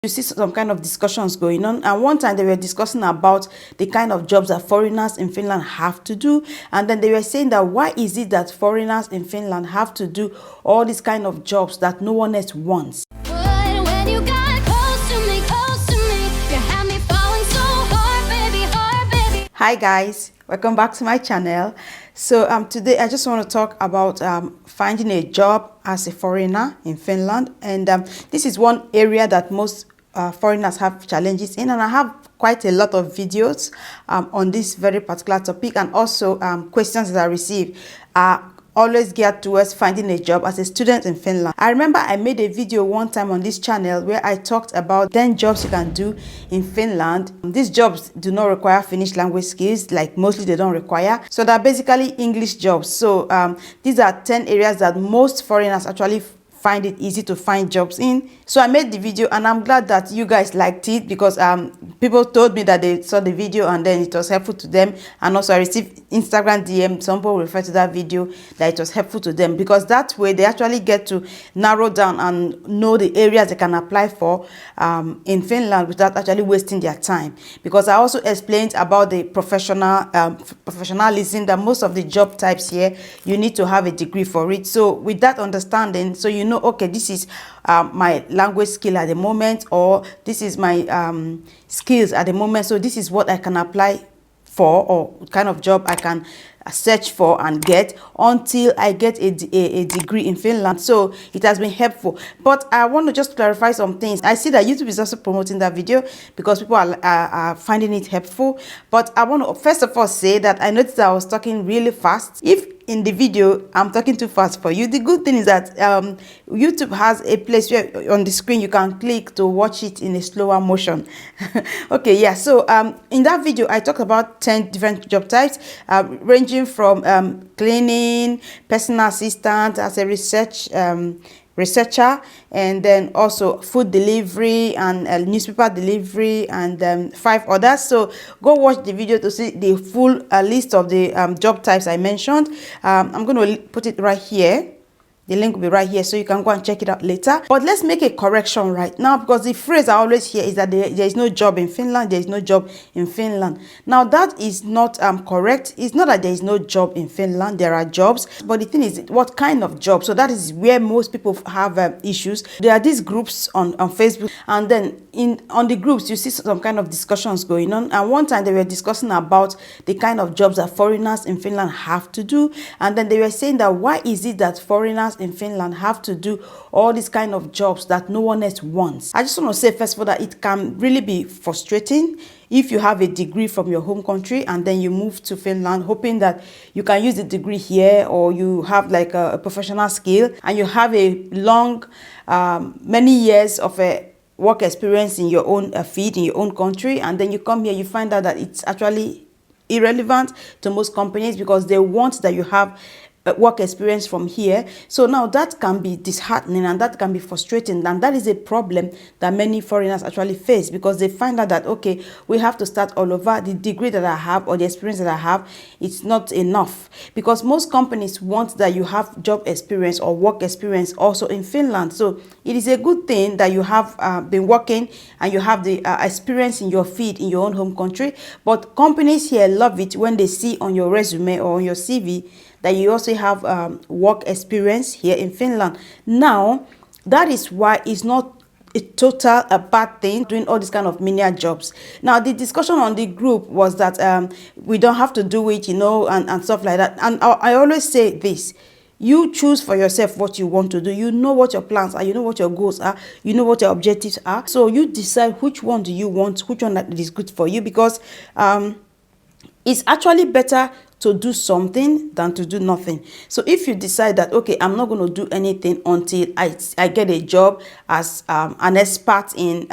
You see some kind of discussions going on, and one time they were discussing about the kind of jobs that foreigners in Finland have to do, and then they were saying that why is it that foreigners in Finland have to do all these kind of jobs that no one else wants. Hi guys, welcome back to my channel. So today I just want to talk about finding a job as a foreigner in Finland, and this is one area that most foreigners have challenges in, and I have quite a lot of videos on this very particular topic, and also questions that I receive always geared towards finding a job as a student in Finland. I remember I made a video one time on this channel where I talked about 10 jobs you can do in Finland. These jobs do not require Finnish language skills, like mostly they don't require. So they're basically English jobs. So these are 10 areas that most foreigners actually find it easy to find jobs in. So I made the video, and I'm glad that you guys liked it, because people told me that they saw the video and then it was helpful to them. And also I received Instagram DM, some people refer to that video, that it was helpful to them, because that way they actually get to narrow down and know the areas they can apply for in Finland without actually wasting their time. Because I also explained about the professionalism, that most of the job types here you need to have a degree for it. So with that understanding, so you know, okay, this is my language skill at the moment, or this is my skills at the moment, so this is what I can apply for, or what kind of job I can search for and get until I get a degree in Finland. So it has been helpful. But I want to just clarify some things. I see that YouTube is also promoting that video because people are finding it helpful. But I want to first of all say that I noticed that I was talking really fast. If in the video I'm talking too fast for you, the good thing is that YouTube has a place where on the screen you can click to watch it in a slower motion. Okay, yeah, so in that video I talked about 10 different job types, ranging from cleaning, personal assistant, as a researcher, and then also food delivery and newspaper delivery, and 5 others. So go watch the video to see the full list of the job types I mentioned. I'm going to put it right here. The link will be right here, so you can go and check it out later. But let's make a correction right now, because the phrase I always hear is that there is no job in Finland. There is no job in Finland. Now that is not correct. It's not that there is no job in Finland. There are jobs, but the thing is, what kind of job? So that is where most people have issues. There are these groups on Facebook, and then on the groups you see some kind of discussions going on. And one time they were discussing about the kind of jobs that foreigners in Finland have to do, and then they were saying that why is it that foreigners in Finland have to do all these kind of jobs that no one else wants. I just want to say first of all that it can really be frustrating if you have a degree from your home country and then you move to Finland hoping that you can use the degree here, or you have like a professional skill and you have a long many years of a work experience in your own field, in your own country, and then you come here, you find out that it's actually irrelevant to most companies because they want that you have work experience from here. So now that can be disheartening and that can be frustrating, and that is a problem that many foreigners actually face, because they find out that, okay, we have to start all over. The degree that I have or the experience that I have, it's not enough, because most companies want that you have job experience or work experience also in Finland. So it is a good thing that you have been working and you have the experience in your field in your own home country, but companies here love it when they see on your resume or on your CV that you also have work experience here in Finland. Now, that is why it's not a bad thing doing all these kind of menial jobs. Now, the discussion on the group was that we don't have to do it, you know, and stuff like that. And I always say this: you choose for yourself what you want to do. You know what your plans are. You know what your goals are. You know what your objectives are. So you decide which one do you want, which one that is good for you, because it's actually better to do something than to do nothing. So if you decide that, okay, I'm not going to do anything until I get a job as an expert in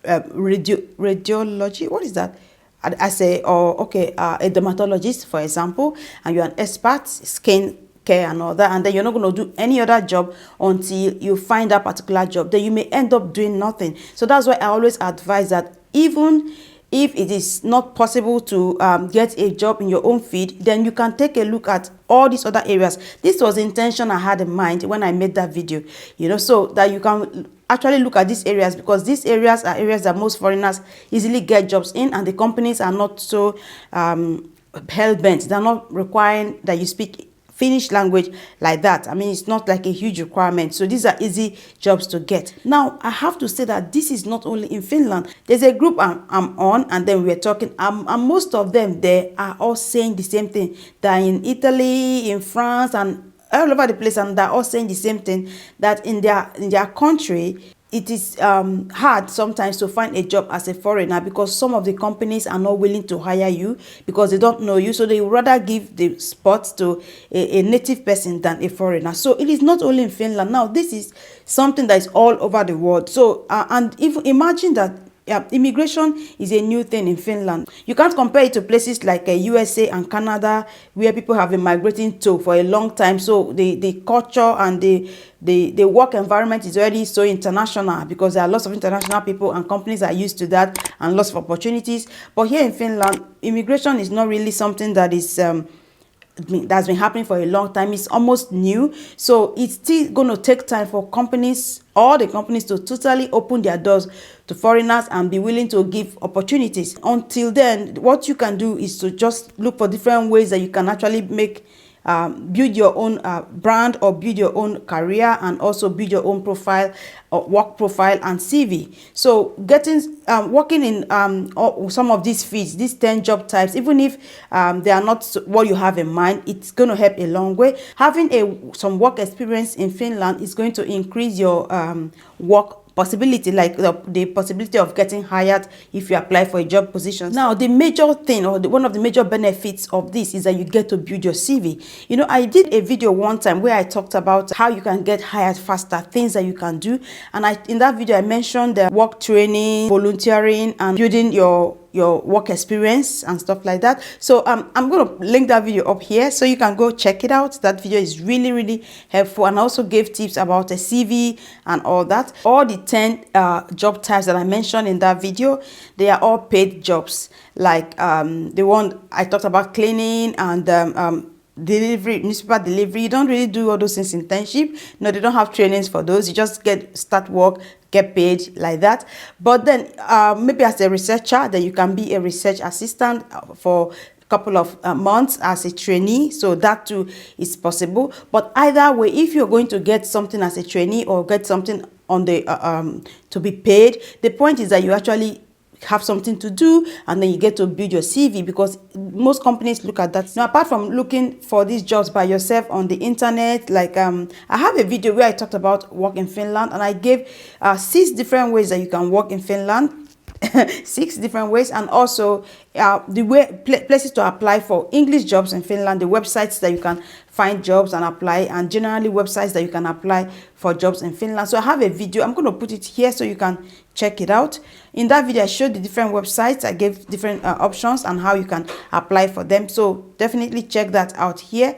radiology, what is that? I say, or okay, a dermatologist, for example, and you're an expert, skin care and all that, and then you're not going to do any other job until you find that particular job, then you may end up doing nothing. So that's why I always advise that even if it is not possible to get a job in your own field, then you can take a look at all these other areas. This was the intention I had in mind when I made that video, you know, so that you can actually look at these areas, because these areas are areas that most foreigners easily get jobs in, and the companies are not so hell-bent. They're not requiring that you speak Finnish language like that. I mean, it's not like a huge requirement. So these are easy jobs to get. Now, I have to say that this is not only in Finland. There's a group I'm on, and then we're talking, and most of them, they are all saying the same thing. They're in Italy, in France, and all over the place, and they're all saying the same thing, that in their country, it is hard sometimes to find a job as a foreigner, because some of the companies are not willing to hire you because they don't know you. So they would rather give the spot to a native person than a foreigner. So it is not only in Finland. Now, this is something that is all over the world. So, and if imagine that immigration is a new thing in Finland. You can't compare it to places like USA and Canada, where people have been migrating to for a long time. So the culture and the work environment is already so international, because there are lots of international people and companies are used to that, and lots of opportunities. But here in Finland, immigration is not really something that is that's been happening for a long time. It's almost new, so it's still going to take time for companies, all the companies, to totally open their doors to foreigners and be willing to give opportunities. Until then, what you can do is to just look for different ways that you can actually make build your own brand, or build your own career, and also build your own profile, or work profile and CV. So getting working in some of these fields, these 10 job types, even if they are not what you have in mind, it's going to help a long way. Having some work experience in Finland is going to increase your work possibility, like the possibility of getting hired if you apply for a job position. Now, the major thing, or one of the major benefits of this, is that you get to build your CV. You know, I did a video one time where I talked about how you can get hired faster, things that you can do, and in that video I mentioned the work training, volunteering, and building your work experience and stuff like that. So I'm going to link that video up here so you can go check it out. That video is really helpful, and I also gave tips about a CV and all that. All the 10 job types that I mentioned in that video, they are all paid jobs, like the one I talked about, cleaning and delivery, newspaper delivery. You don't really do all those things in internship. No, they don't have trainings for those. You just start work, get paid like that. But then maybe as a researcher, then you can be a research assistant for a couple of months as a trainee. So that too is possible. But either way, if you're going to get something as a trainee or get something on the to be paid, the point is that you actually have something to do, and then you get to build your CV, because most companies look at that. Now, apart from looking for these jobs by yourself on the internet, like I have a video where I talked about work in Finland, and I gave 6 different ways that you can work in Finland. 6 different ways, and also the places to apply for English jobs in Finland, the websites that you can find jobs and apply, and generally websites that you can apply for jobs in Finland. So I have a video, I'm going to put it here so you can check it out. In that video I showed the different websites, I gave different options and how you can apply for them, so definitely check that out here.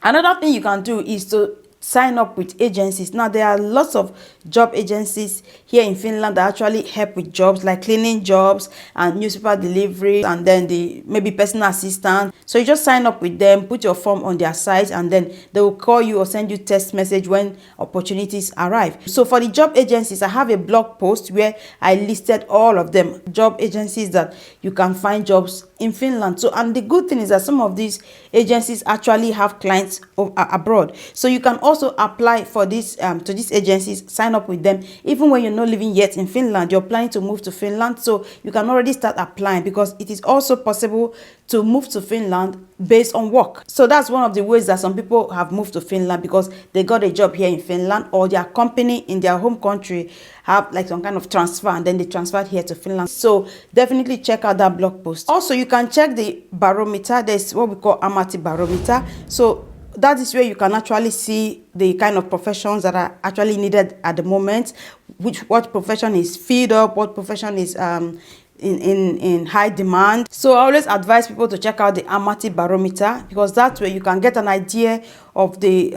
Another thing you can do is to sign up with agencies. Now, there are lots of job agencies here in Finland that actually help with jobs, like cleaning jobs and newspaper delivery, and then maybe personal assistant. So you just sign up with them, put your form on their site, and then they will call you or send you text message when opportunities arrive. So for the job agencies, I have a blog post where I listed all of them, job agencies that you can find jobs in Finland. So, and the good thing is that some of these agencies actually have clients abroad. So you can also apply for this to these agencies, sign up with them, even when you're not living yet in Finland, you're planning to move to Finland. So you can already start applying, because it is also possible to move to Finland based on work. So that's one of the ways that some people have moved to Finland, because they got a job here in Finland, or their company in their home country have like some kind of transfer, and then they transferred here to Finland. So definitely check out that blog post. Also, you can check the barometer. There's what we call Amati barometer. So that is where you can actually see the kind of professions that are actually needed at the moment, what profession is filled up, what profession is in high demand. So I always advise people to check out the Amati barometer, because that's where you can get an idea of the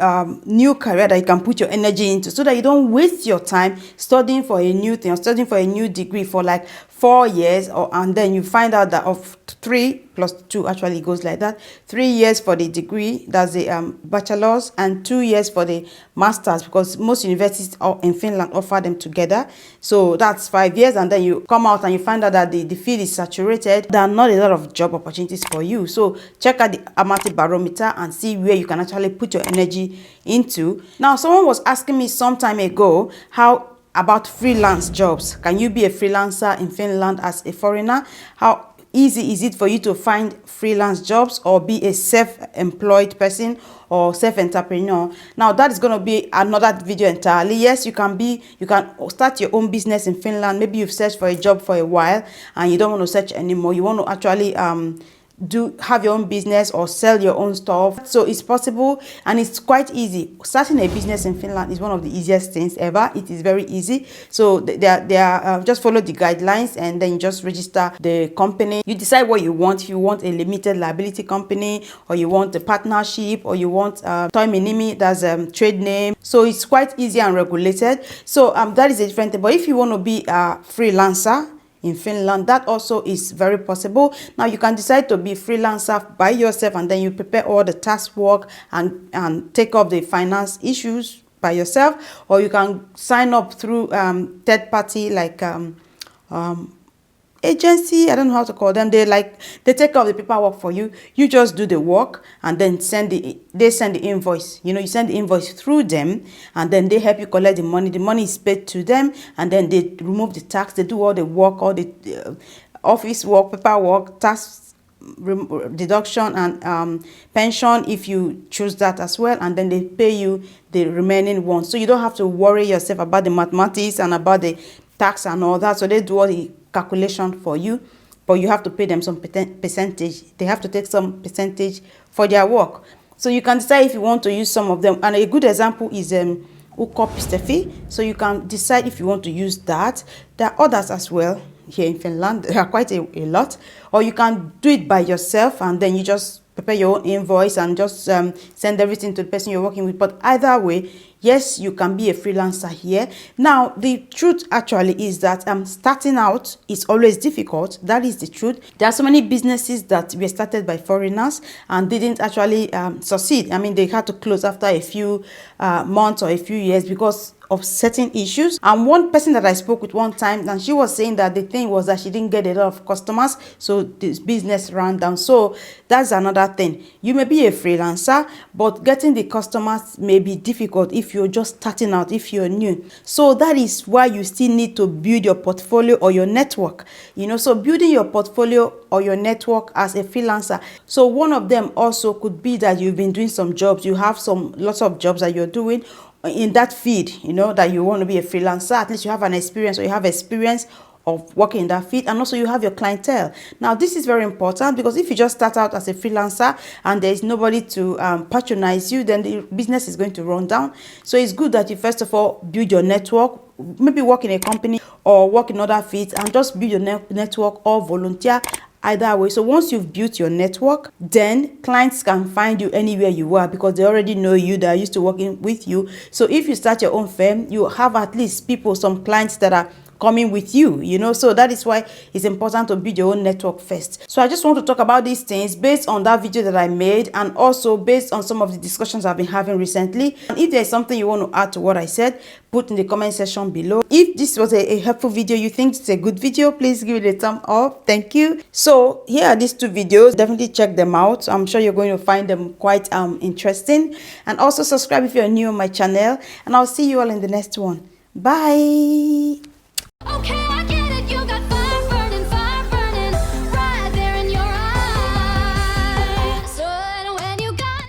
new career that you can put your energy into, so that you don't waste your time studying for a new thing or studying for a new degree for like 4 years, and then you find out that of 3 plus 2, actually it goes like that, 3 years for the degree, that's the bachelor's, and 2 years for the master's, because most universities in Finland offer them together. So that's 5 years, and then you come out and you find out that the field is saturated. There are not a lot of job opportunities for you. So check out the Amati barometer and see where you can actually put your energy into. Now, someone was asking me some time ago about freelance jobs. Can you be a freelancer in Finland as a foreigner? How easy is it for you to find freelance jobs or be a self-employed person or self-entrepreneur? Now, that is going to be another video entirely. Yes, you can start your own business in Finland. Maybe you've searched for a job for a while and you don't want to search anymore. You want to actually have your own business or sell your own stuff. So it's possible, and it's quite easy. Starting a business in Finland is one of the easiest things ever. It is very easy. So just follow the guidelines, and then you just register the company. You decide what you want. If you want a limited liability company, or you want a partnership, or you want Toiminimi, that's trade name. So it's quite easy and regulated. So that is a different thing. But if you want to be a freelancer in Finland, that also is very possible. Now, you can decide to be freelancer by yourself, and then you prepare all the task work and take up the finance issues by yourself, or you can sign up through third party like agency. I don't know how to call them. They take out the paperwork for you. You just do the work, and then they send the invoice. You send the invoice through them, and then they help you collect the money. The money is paid to them, and then they remove the tax. They do all the work, all the office work, paperwork, tax deduction, and pension if you choose that as well, and then they pay you the remaining one. So you don't have to worry yourself about the mathematics and about the tax and all that. So they do all the calculation for you, but you have to pay them some percentage. They have to take some percentage for their work. So you can decide if you want to use some of them. And a good example is Ukkopistefi. So you can decide if you want to use that. There are others as well here in Finland. There are quite a lot. Or you can do it by yourself, and then you just prepare your own invoice and just send everything to the person you're working with. But either way, yes, you can be a freelancer here. Now, the truth actually is that starting out is always difficult. That is the truth. There are so many businesses that were started by foreigners and didn't actually succeed. I mean, they had to close after a few months or a few years because of certain issues. And one person that I spoke with one time, and she was saying that the thing was that she didn't get a lot of customers, so this business ran down. So that's another thing. You may be a freelancer, but getting the customers may be difficult if you're just starting out, if you're new. So that is why you still need to build your portfolio or your network. So building your portfolio or your network as a freelancer. So one of them also could be that you've been doing some jobs. You have lots of jobs that you're doing in that field, that you want to be a freelancer. At least you have an experience, or you have experience of working in that field, and also you have your clientele. Now, this is very important, because if you just start out as a freelancer and there is nobody to patronize you, then the business is going to run down. So it's good that you first of all build your network, maybe work in a company or work in other fields, and just build your network or volunteer. Either way. So once you've built your network, then clients can find you anywhere you are, because they already know you, they are used to working with you. So if you start your own firm, you have at least some clients that are coming with you, so that is why it's important to build your own network first. So I just want to talk about these things based on that video that I made, and also based on some of the discussions I've been having recently. And if there's something you want to add to what I said, put in the comment section below. If this was a helpful video, you think it's a good video, please give it a thumb up. Thank you. So here are these 2 videos. Definitely check them out. I'm sure you're going to find them quite interesting. And also subscribe if you're new on my channel, and I'll see you all in the next one. Bye. Okay.